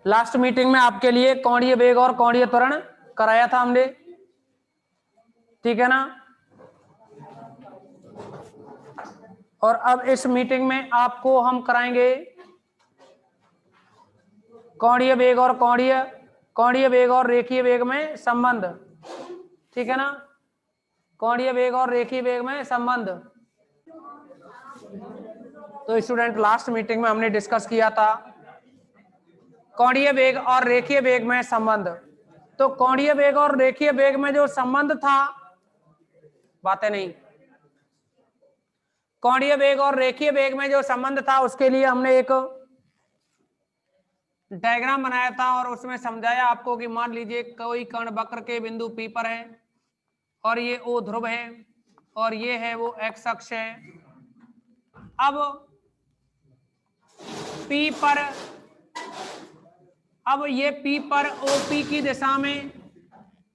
Last meeting में आपके लिए कोणीय वेग और कोणीय त्वरण कराया था हमने, ठीक है ना। और अब इस मीटिंग में आपको हम कराएंगे कोणीय वेग और कोणीय वेग और रेखीय वेग में संबंध, ठीक है ना। कोणीय वेग और रेखीय वेग में संबंध। तो स्टूडेंट लास्ट मीटिंग में हमने डिस्कस किया था कोणीय वेग और रेखीय वेग में संबंध। तो कोणीय वेग और रेखीय वेग में जो संबंध था, बातें नहीं, कोणीय वेग और रेखीय वेग में जो संबंध था उसके लिए हमने एक डायग्राम बनाया था और उसमें समझाया आपको कि मान लीजिए कोई कण वक्र के बिंदु P पर है और ये O ध्रुव है और ये है वो x अक्ष है। अब P पर, अब ये P पर OP की दिशा में,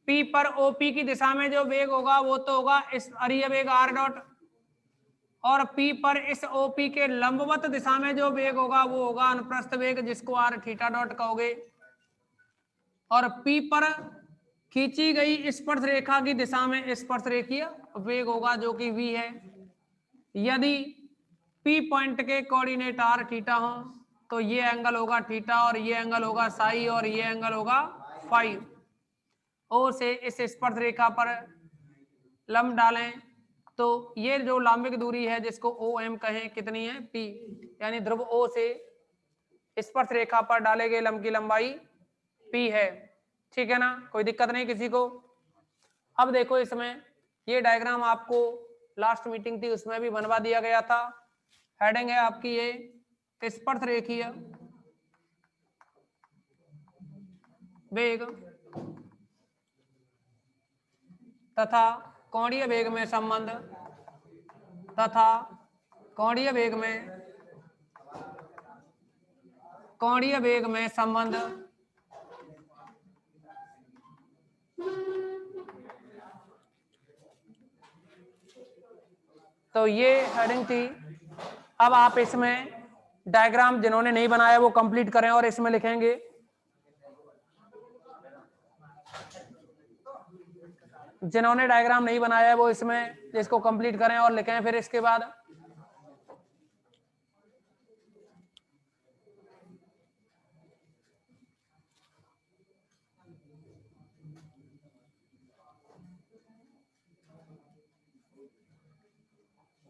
P पर OP की दिशा में जो वेग होगा वो तो होगा इस अरीय वेग r डॉट, और P पर इस OP के लंबवत दिशा में जो वेग होगा वो होगा अनुप्रस्थ वेग, जिसको r थीटा डॉट कहोगे। और P पर खींची गई स्पर्श रेखा की दिशा में स्पर्श रेखीय वेग होगा जो कि v है। यदि P पॉइंट के कोऑर्डिनेट r थीटा हो तो ये एंगल होगा थीटा और ये एंगल होगा साई और ये एंगल होगा फाई। O से इस स्पर्श रेखा पर लंब डालें तो ये जो लंबिक दूरी है जिसको OM कहें कितनी है P, यानी ध्रुव O से स्पर्श रेखा पर डाले गए लंब की लंबाई P है, ठीक है ना। कोई दिक्कत नहीं किसी को। अब देखो इसमें ये डायग्राम आपको लास्ट मीटिंग थी उसमें भी बनवा दिया गया था। हेडिंग है आपकी ये स्पर्श रेखीय वेग तथा कोणीय वेग में संबंध, तथा कोणीय वेग में संबंध। तो ये हेडिंग थी। अब आप इसमें डायग्राम जिन्होंने नहीं बनाया वो कंप्लीट करें और इसमें लिखेंगे जिन्होंने डायग्राम नहीं बनाया है वो इसमें इसको कंप्लीट करें और लिखें। फिर इसके बाद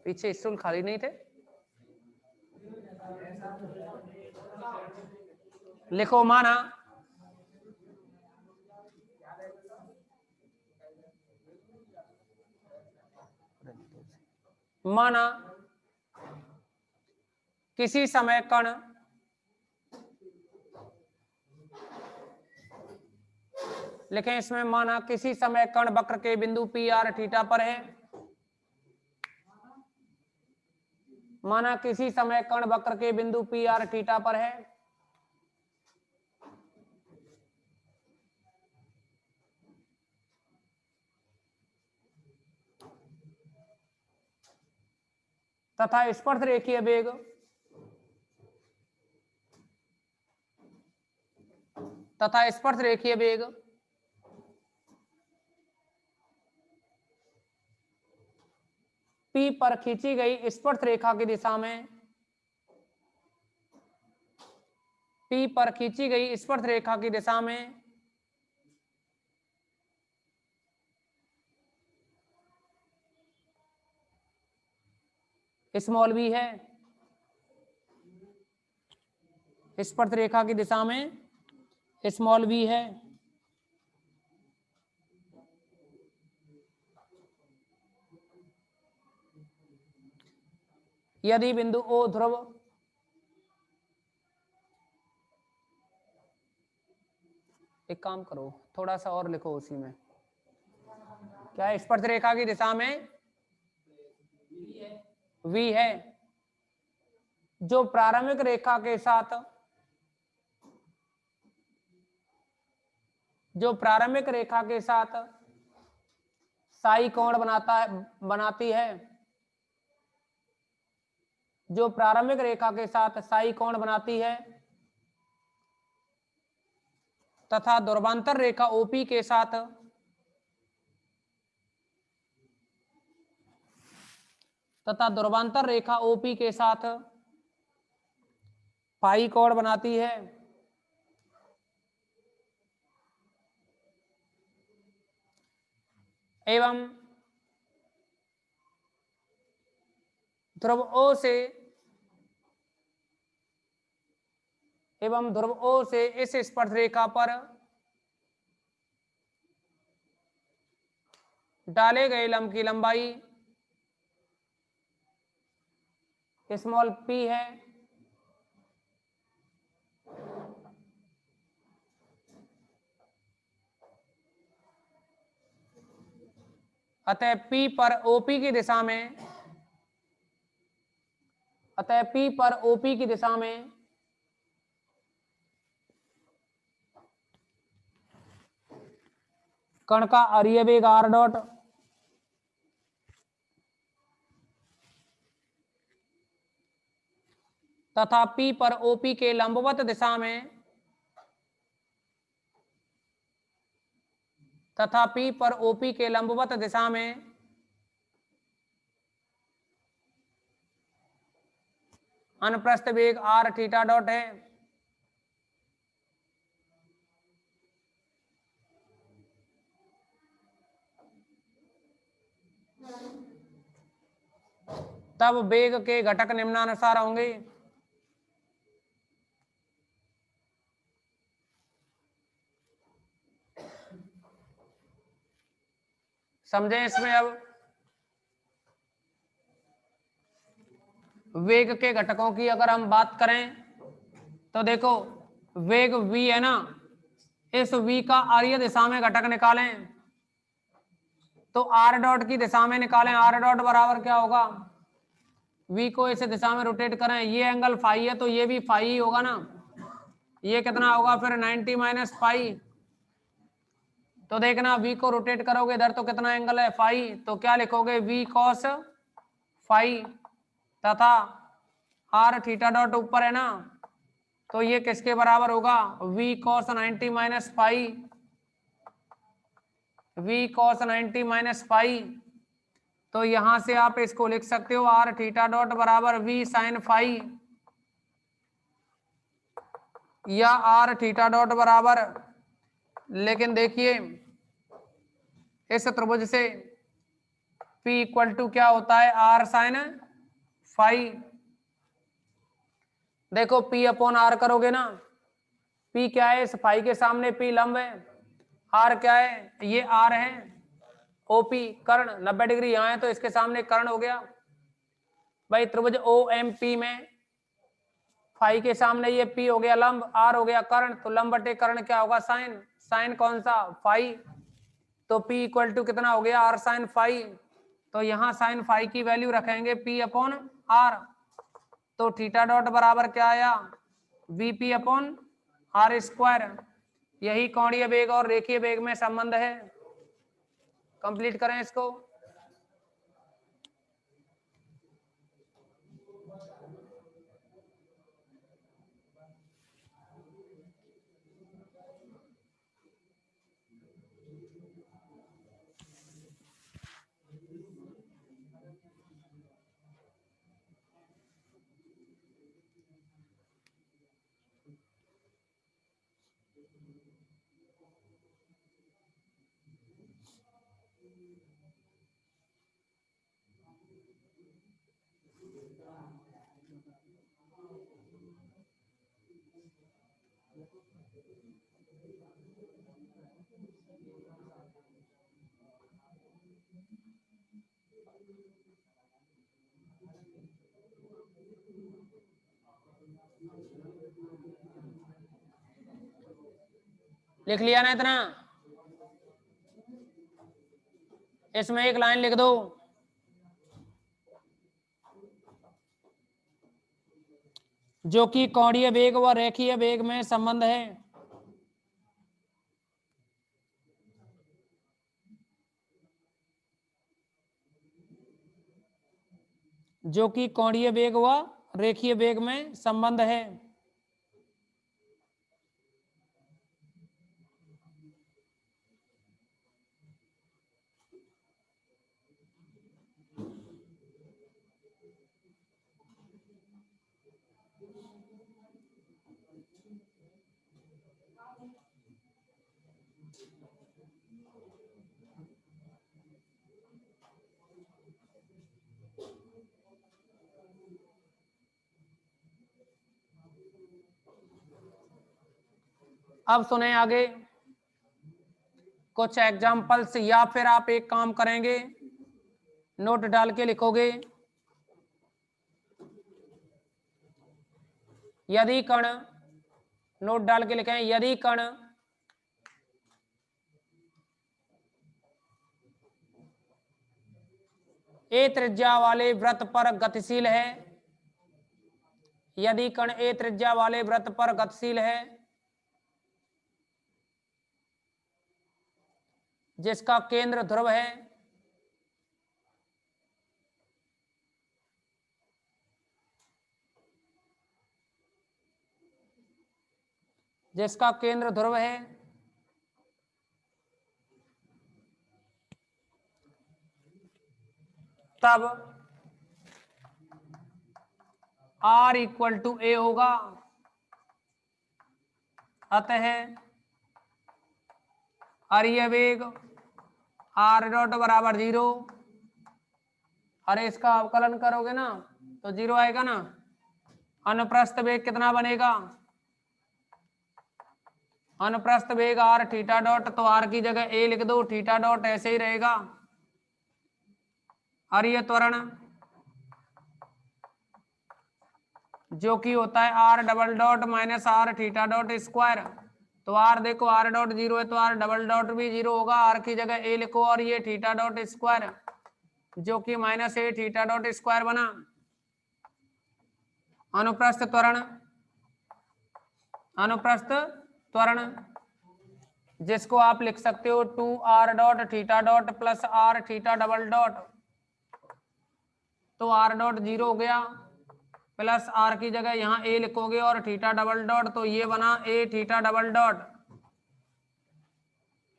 पीछे स्टूल खाली नहीं थे, लिखो माना माना किसी समय कण लिखें इसमें, माना किसी समय कण वक्र के बिंदु P r थीटा पर है, माना किसी समय कण वक्र के बिंदु P r थीटा पर है, तथा स्पर्श रेखीय वेग P पर खींची गई स्पर्श रेखा की दिशा में, P पर खींची गई स्पर्श रेखा की दिशा में स्मॉल v है, स्पर्श रेखा की दिशा में स्मॉल v है। यदि बिंदु O ध्रुव एक काम करो थोड़ा सा और लिखो उसी में, क्या है स्पर्श रेखा की दिशा में v है, जो प्रारंभिक रेखा के साथ साई कोण बनाती है, जो प्रारंभिक रेखा के साथ साई कोण बनाती है तथा ध्रुवांतर रेखा ओपी के साथ पाई कोण बनाती है। एवं ध्रुव ओ से इस स्पर्श रेखा पर डाले गए लंब की लंबाई स्मॉल p है। अतः P पर OP की दिशा में कण का अरीय वेग r डॉट तथा P पर OP के लंबवत दिशा में अनुप्रस्थ वेग r थीटा डॉट है। तब वेग के घटक निम्नानुसार होंगे। समझे इसमें अब वेग के घटकों की अगर हम बात करें तो देखो वेग v है ना, इस v का आर्य दिशा में घटक निकालें तो r डॉट की दिशा में निकालें। r डॉट बराबर क्या होगा, v को इस दिशा में रोटेट करें, ये एंगल फाई है तो ये भी फाई ही होगा ना। ये कितना होगा फिर 90 माइनस फाई। तो देखना v को रोटेट करोगे इधर तो कितना एंगल है फाई, तो क्या लिखोगे v कॉस फाई तथा r थीटा डॉट ऊपर है ना, तो ये किसके बराबर होगा v cos 90 minus phi, v cos 90 minus phi. तो यहां से आप इसको लिख सकते हो r थीटा डॉट बराबर v साइन फाई या r थीटा डॉट बराबर, लेकिन देखिए इस त्रिभुज से P इक्वल टू क्या होता है r साइन फाई। देखो P अपॉन r करोगे ना, P क्या है इस फाई के सामने P लंब है, r क्या है ये r है, OP कर्ण 90 डिग्री यहाँ है तो इसके सामने कर्ण हो गया। भाई त्रिभुज OMP में फाई के सामने ये P हो गया लंब, R हो गया कर्ण, तो लंब बटे कर्ण क्या होगा साइन, साइन कौन सा फाई, तो P इक्वल टू कितना हो गया r साइन फाई। तो यहाँ साइन फाई की वैल्यू रखेंगे P अपॉन R, तो थीटा डॉट बराबर क्या आया VP अपॉन R स्क्वायर। यही कोणीय वेग और रेखीय वेग में संबंध है। कंप्लीट करें इसको। लिख लिया ना इतना, इसमें एक लाइन लिख दो, जो कि कोणीय वेग व रेखीय वेग में संबंध है। जो कि कोणीय वेग व रेखीय वेग में संबंध है। अब सुने आगे कुछ एग्जाम्पल्स, या फिर आप एक काम करेंगे, नोट डाल के लिखोगे। यदि कण, नोट डाल के लिखें, यदि कण ए त्रिज्या वाले वृत्त पर गतिशील है, यदि कण ए त्रिज्या वाले वृत्त पर गतिशील है जिसका केंद्र ध्रुव है, जिसका केंद्र ध्रुव है, तब R इक्वल टू ए होगा। अतः अरीय वेग R डॉट बराबर 0। अरे इसका अवकलन करोगे ना तो 0 आएगा ना। अनुप्रस्थ वेग कितना बनेगा, अनुप्रस्थ वेग R थीटा डॉट, तो R की जगह A लिख दो, थीटा डॉट ऐसे ही रहेगा। अरीय त्वरण जो कि होता है R double dot minus R theta dot square. तो R देखो R डॉट 0 है तो R डबल डॉट भी 0 होगा। R की जगह A लिखो और ये थीटा डॉट स्क्वायर जो कि minus A theta dot square बना। अनुप्रस्थ त्वरण, अनुप्रस्थ त्वरण जिसको आप लिख सकते हो 2R dot theta dot plus R theta double dot. तो R डॉट 0 हो गया, प्लस R की जगह यहाँ A लिखोगे और थीटा डबल डॉट, तो ये बना A theta double dot.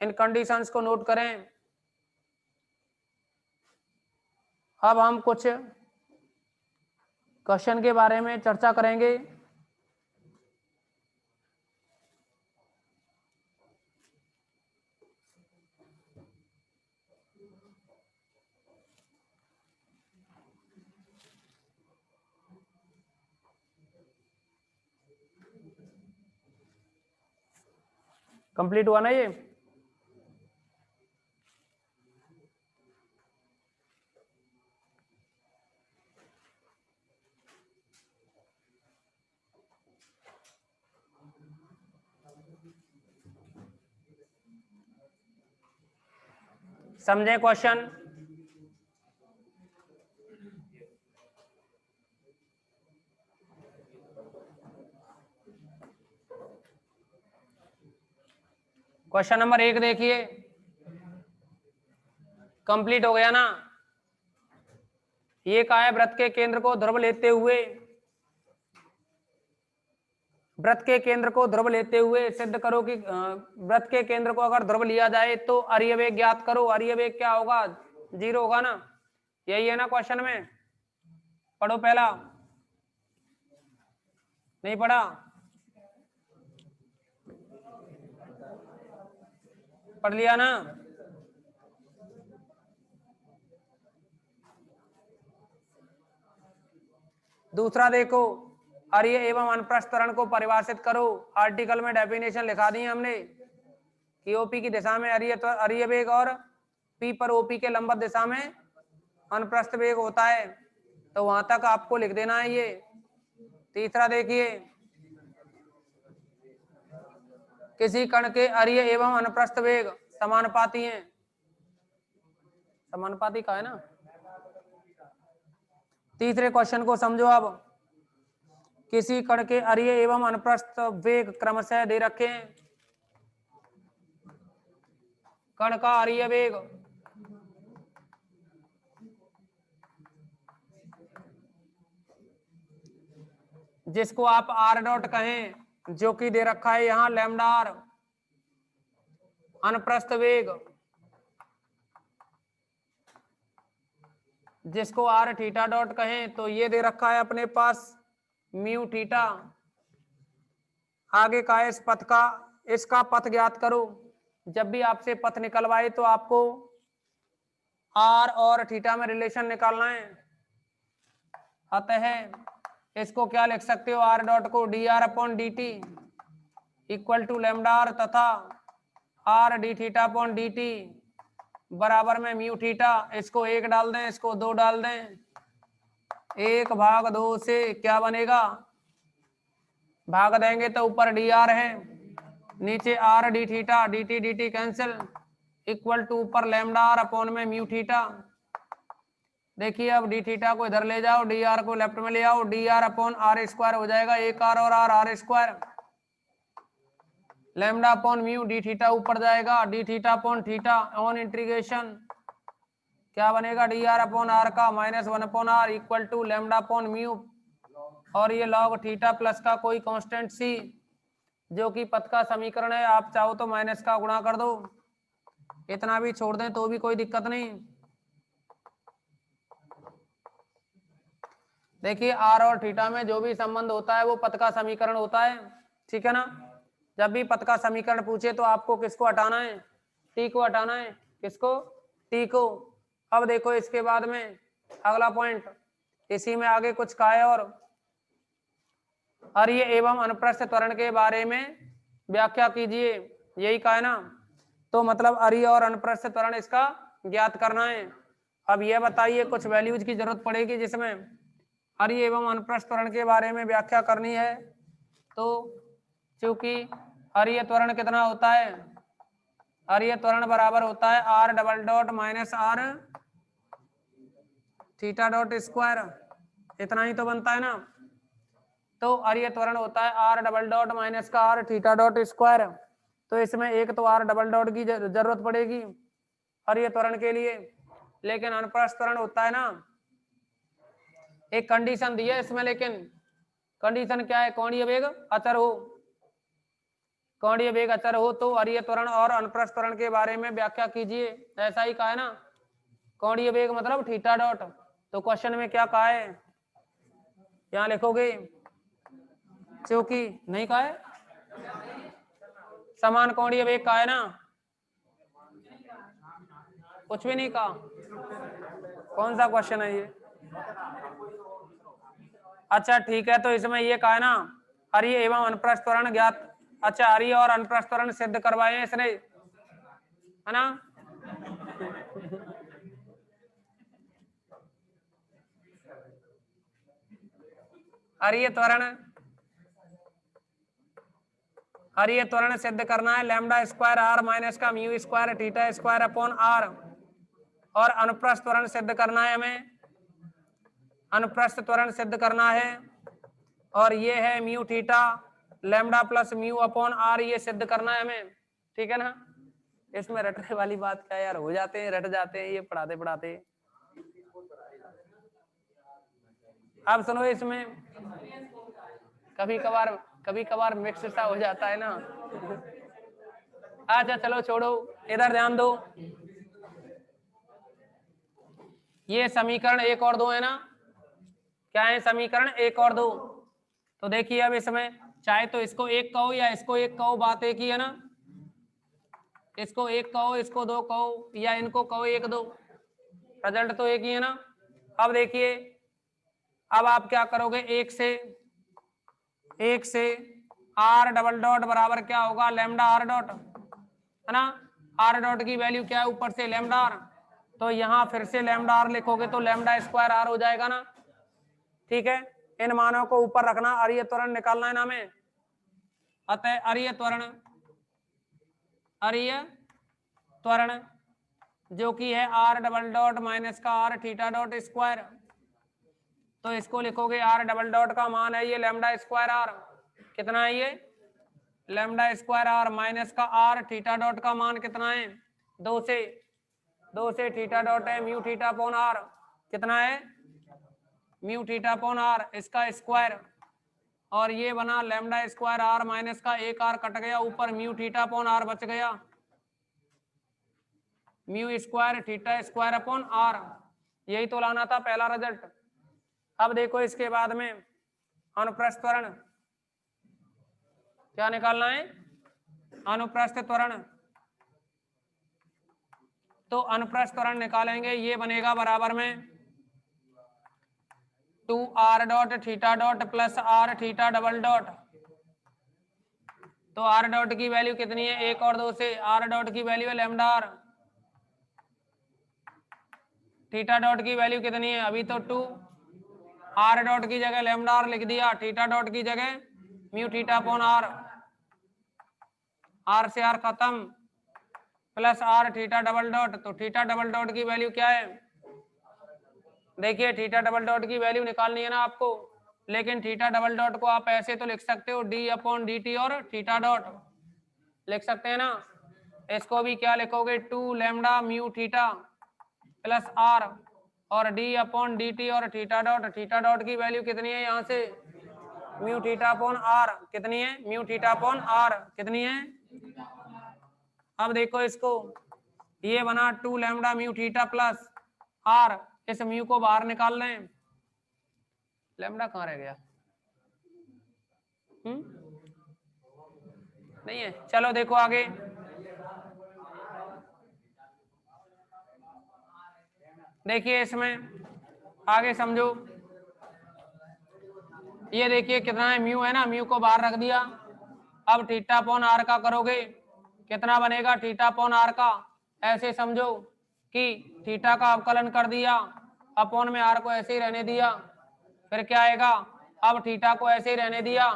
In conditions को नोट करें। अब हम कुछ क्वेश्चन के बारे में चर्चा करेंगे। कंप्लीट हुआ ना ये? समझे क्वेश्चन? क्वेश्चन नंबर 1 देखिए, कंप्लीट हो गया ना। ये कहा है वृत्त के केंद्र को ध्रुव लेते हुए, वृत्त के केंद्र को ध्रुव लेते हुए सिद्ध करो कि वृत्त के केंद्र को अगर ध्रुव लिया जाए तो अरीय वेग ज्ञात करो। अरीय वेग क्या होगा, 0 होगा ना। यही है ना क्वेश्चन में। पढ़ो पहला, नहीं पढ़ा? पढ़ लिया ना। दूसरा देखो, अरीय एवं अनुप्रस्थ त्वरण को परिभाषित करो। आर्टिकल में डेफिनेशन लिखा दी हमने कि ओपी की दिशा में अरीय वेग और पी पर ओपी के लंबवत दिशा में अनुप्रस्थ वेग होता है, तो वहां तक आपको लिख देना है ये। तीसरा देखिए, किसी कण के अरीय एवं अनुप्रस्थ वेग समानुपाती हैं। समानुपाती का है ना। तीसरे क्वेश्चन को समझो अब। किसी कण के अरीय एवं अनुप्रस्थ वेग क्रमशः दे रखे हैं। कण का अरीय वेग जिसको आप आर डॉट कहें, जो कि दे रखा है यहां लैम्डा आर। अनुप्रस्थ वेग जिसको आर थीटा डॉट कहें, तो ये दे रखा है अपने पास म्यू थीटा। आगे का है इस पथ का, इसका पथ ज्ञात करो। जब भी आपसे पथ निकलवाए तो आपको आर और थीटा में रिलेशन निकालना है। अतः इसको क्या लिख सकते हो, आर डॉट को D are upon D T equal to lambda R तथा R D theta upon D T बराबर में म्यू थीटा। इसको 1 डाल दें, इसको 2 डाल दें, 1/2 से क्या बनेगा, भाग देंगे तो ऊपर डी आर है, नीचे r D theta, d t cancel, equal to ऊपर लैम्डा आर अपॉन में म्यू थीटा। देखिए अब डी थीटा को इधर ले जाओ, डी आर को लेफ्ट में ले आओ, d are upon r square हो जाएगा, 1 आर और r square, lambda upon mu, d theta ऊपर जाएगा, d theta upon theta on integration क्या बनेगा, डी आर अपॉन आर का -1 upon r equal to lambda upon mu, और ये लॉग थीटा प्लस का कोई कांस्टेंट सी जो कि पथ का समीकरण है। आप चाहो तो माइनस का गुणा कर दो, इतना भी छोड़ दें तो भी कोई दिक्कत नहीं। देखिए आर और थीटा में जो भी संबंध होता है वो पथ का समीकरण होता है, ठीक है ना। जब भी पथ का समीकरण पूछे तो आपको किसको हटाना है, टी को हटाना है, किसको, टी को। अब देखो इसके बाद में अगला पॉइंट, इसी में आगे कुछ कहा है, और अर्य एवं अनुप्रस्थ त्वरण के बारे में व्याख्या कीजिए, यही कहा है ना। तो मतलब अर्य और अनुप्रस्थ त्वरण इसका ज्ञात करना है। अब यह बताइए कुछ वैल्यूज की जरूरत पड़ेगी जिसमें अर्य एवं अनुप्रस्थ त्वरण के बारे में व्याख्या करनी है। तो चूंकि अर्य त्वरण कितना होता है, अर्य त्वरण बराबर होता है r double dot minus r theta dot square, इतना ही तो बनता है ना। तो अर्य त्वरण होता है आर डबल डॉट माइनस का आर थीटा डॉट स्क्वायर। तो इसमें एक तो आर डबल डॉट की जरूरत पड़ेगी अर्य त्वरण के लिए, लेकिन अनुप्रस्थ त्वरण होता है ना, एक कंडीशन दी है इसमें, लेकिन कंडीशन क्या है, कोणीय वेग अचर हो, कोणीय वेग अचर हो। तो अर्य त्वरण और अनुप्रस्थ त्वरण के बारे में व्याख्या कीजिए, ऐसा ही कहा है ना। कोणीय वेग मतलब थीटा डॉट, तो क्वेश्चन में क्या कहा है, यहाँ लिखोगे, क्योंकि नहीं कहा है, समान कोणीय वेग कहा है ना, कुछ भी नहीं कहा। कौन सा क्वेश्चन है ये, अच्छा ठीक है, तो इसमें ये कहा है ना, अर्य एवं अनुप्रस्थ त्वरण ज्ञात, अच्छा अर्य और अनुप्रस्थ त्वरण सिद्ध करवाए इसने, है ना। अर्य त्वरण सिद्ध करना है, लैम्डा स्क्वायर आर माइनस का mu square theta square upon r, और अनुप्रस्थ त्वरण सिद्ध करना है हमें, अनुप्रस्थ त्वरण सिद्ध करना है, और ये है mu theta lambda plus mu upon r, ये सिद्ध करना है हमें, ठीक है ना। इसमें रटने वाली बात क्या यार, हो जाते हैं रट जाते हैं ये पढ़ाते पढ़ाते। अब सुनो, इसमें कभी कभार मिक्स सा हो जाता है ना। अच्छा चलो छोड़ो, इधर ध्यान दो, ये समीकरण 1 और 2 है ना, क्या है समीकरण 1 और 2। तो देखिए अब इसमें चाहे तो इसको 1 कहो या इसको 1 कहो, बात एक ही है ना, इसको 1 कहो, इसको 2 कहो, या इनको कहो 1 2, रिजल्ट तो एक ही है ना। अब देखिए, अब आप क्या करोगे, एक से आर डबल डॉट बराबर क्या होगा, लैम्डा आर डॉट, है ना। आर डॉट की वैल्यू क्या है, ऊपर से लैम्डा आर, तो यहां फिर से लैम्डा आर लिखोगे तो लैम्डा स्क्वायर आर हो जाएगा ना, ठीक है। इन मानों को ऊपर रखना, अर्य त्वरण निकालना है ना हमें। अतः अर्य त्वरण जो कि है आर डबल डॉट माइनस का आर थीटा डॉट स्क्वायर, तो इसको लिखोगे आर डबल डॉट का मान है ये लैम्डा स्क्वायर आर, कितना है ये लैम्डा स्क्वायर आर, माइनस का आर थीटा डॉट का मान कितना है 2 से थीटा डॉट है म्यू थीटा अपॉन आर, कितना है म्यू थीटा अपॉन आर, इसका स्क्वायर, और ये बना लैम्डा स्क्वायर आर माइनस का 1 आर कट गया, ऊपर म्यू थीटा अपॉन आर बच गया, mu square theta square upon r, यही तो लाना था पहला रिजल्ट। अब देखो इसके बाद में अनुप्रस्थ त्वरण क्या निकालना है, अनुप्रस्थ त्वरण। तो अनुप्रस्थ त्वरण निकालेंगे, ये बनेगा बराबर में 2 r dot theta dot plus r theta double dot, तो आर डॉट की वैल्यू कितनी है, 1 और 2 से आर डॉट की वैल्यू है लैम्डा आर। थीटा डॉट की वैल्यू कितनी है, अभी तो 2। आर डॉट की जगह लैम्डा आर लिख दिया, थीटा डॉट की जगह mu theta upon r. R से आर खत्म, plus r theta double dot. तो थीटा डबल डॉट की वैल्यू क्या है, देखिए थीटा डबल डॉट की वैल्यू निकालनी है ना आपको, लेकिन थीटा डबल डॉट को आप ऐसे तो लिख सकते हो डी अपॉन डी टी और थीटा डॉट लिख सकते हैं ना। इसको भी क्या लिखोगे, 2 lambda mu theta plus r और डी अपॉन डी टी और थीटा डॉट। थीटा डॉट की वैल्यू कितनी है यहाँ से, म्यू थीटा अपॉन आर कितनी है, म्यू थीटा अपॉन आर कितनी है। अब देखो इसको, ये बना 2 lambda mu theta plus r, इस म्यू को बाहर निकाल लें, लैम्डा कहाँ रह गया, नहीं है। चलो देखो आगे, देखिए इसमें आगे समझो, ये देखिए कितना है, म्यू है ना, म्यू को बाहर रख दिया। अब थीटा अपॉन आर का करोगे, कितना बनेगा थीटा अपॉन आर का, ऐसे समझो कि थीटा का अवकलन कर दिया, अपॉन में आर को ऐसे ही रहने दिया, फिर क्या आएगा, अब थीटा को ऐसे ही रहने दिया,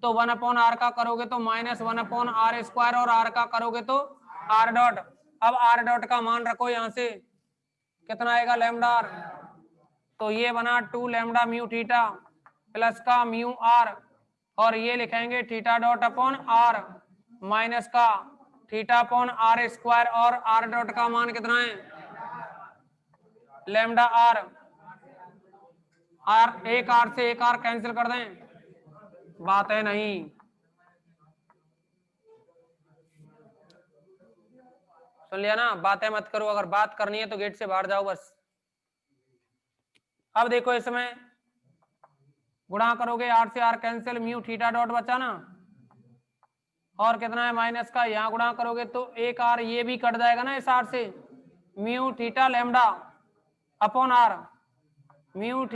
तो 1 अपॉन आर का करोगे तो -1 अपॉन आर स्क्वायर, और आर का करोगे तो आर डॉट। अब आर डॉट का मान रखो यहाँ से, कितना आएगा लैम्डा आर, तो ये बना 2 लैम्डा म्यू थीटा प्लस का म्यू आर, और ये लिखेंगे theta dot upon r minus का थीटा अपॉन आर स्क्वायर, और आर डॉट का मान कितना है लैम्डा आर। आर एक आर से एक आर कैंसिल कर दें, बात है नहीं। सुन लिया ना, बातें मत करो, अगर बात करनी है तो गेट से बाहर जाओ बस। अब देखो इसमें गुणा करोगे, आर से r cancel, mu theta dot बचा ना, और कितना है माइनस का, यहाँ गुणा करोगे तो एक आर ये भी कट जाएगा ना इस आर से, mu theta lambda upon r, mu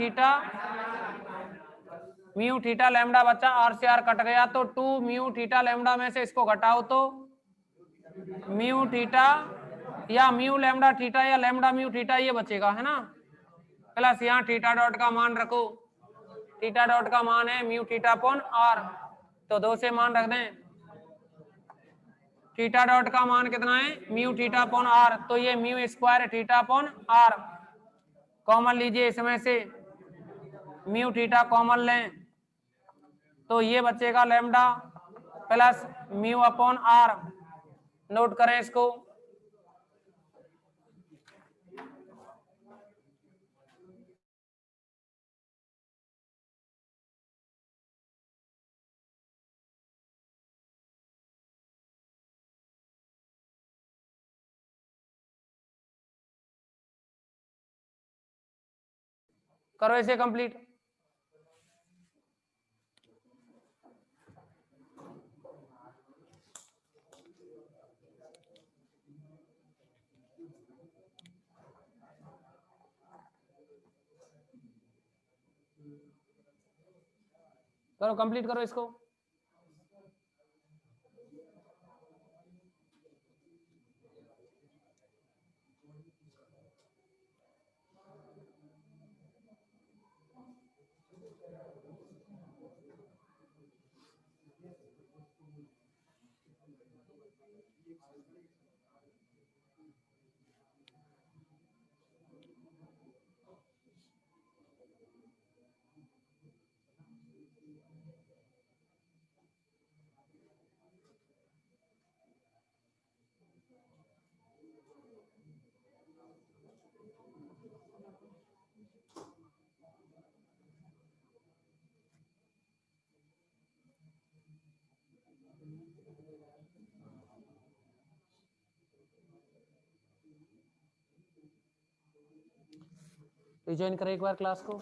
theta lambda बचा, आर से आर कट गया, तो 2 म्यू थीटा लैम्डा में से इसको घटाओ तो म्यू थीटा या म्यू लैम्डा थीटा या लैम्डा म्यू थीटा ये बचेगा, है ना, प्लस यहाँ थीटा डॉट का मान रखो, थीटा डॉट का मान है म्यू थीटा अपॉन आर, तो 2 से मान रख दें, थीटा डॉट का मान कितना है म्यू थीटा अपॉन आर, तो ये mu square theta upon r common लीजिए, इसमें से म्यू थीटा कॉमन लें, तो ये बचेगा lambda plus mu upon r, note करें इसको। करो इसे कंप्लीट। करो कंप्लीट करो इसको। रिज्वाइन करें एक बार क्लास को।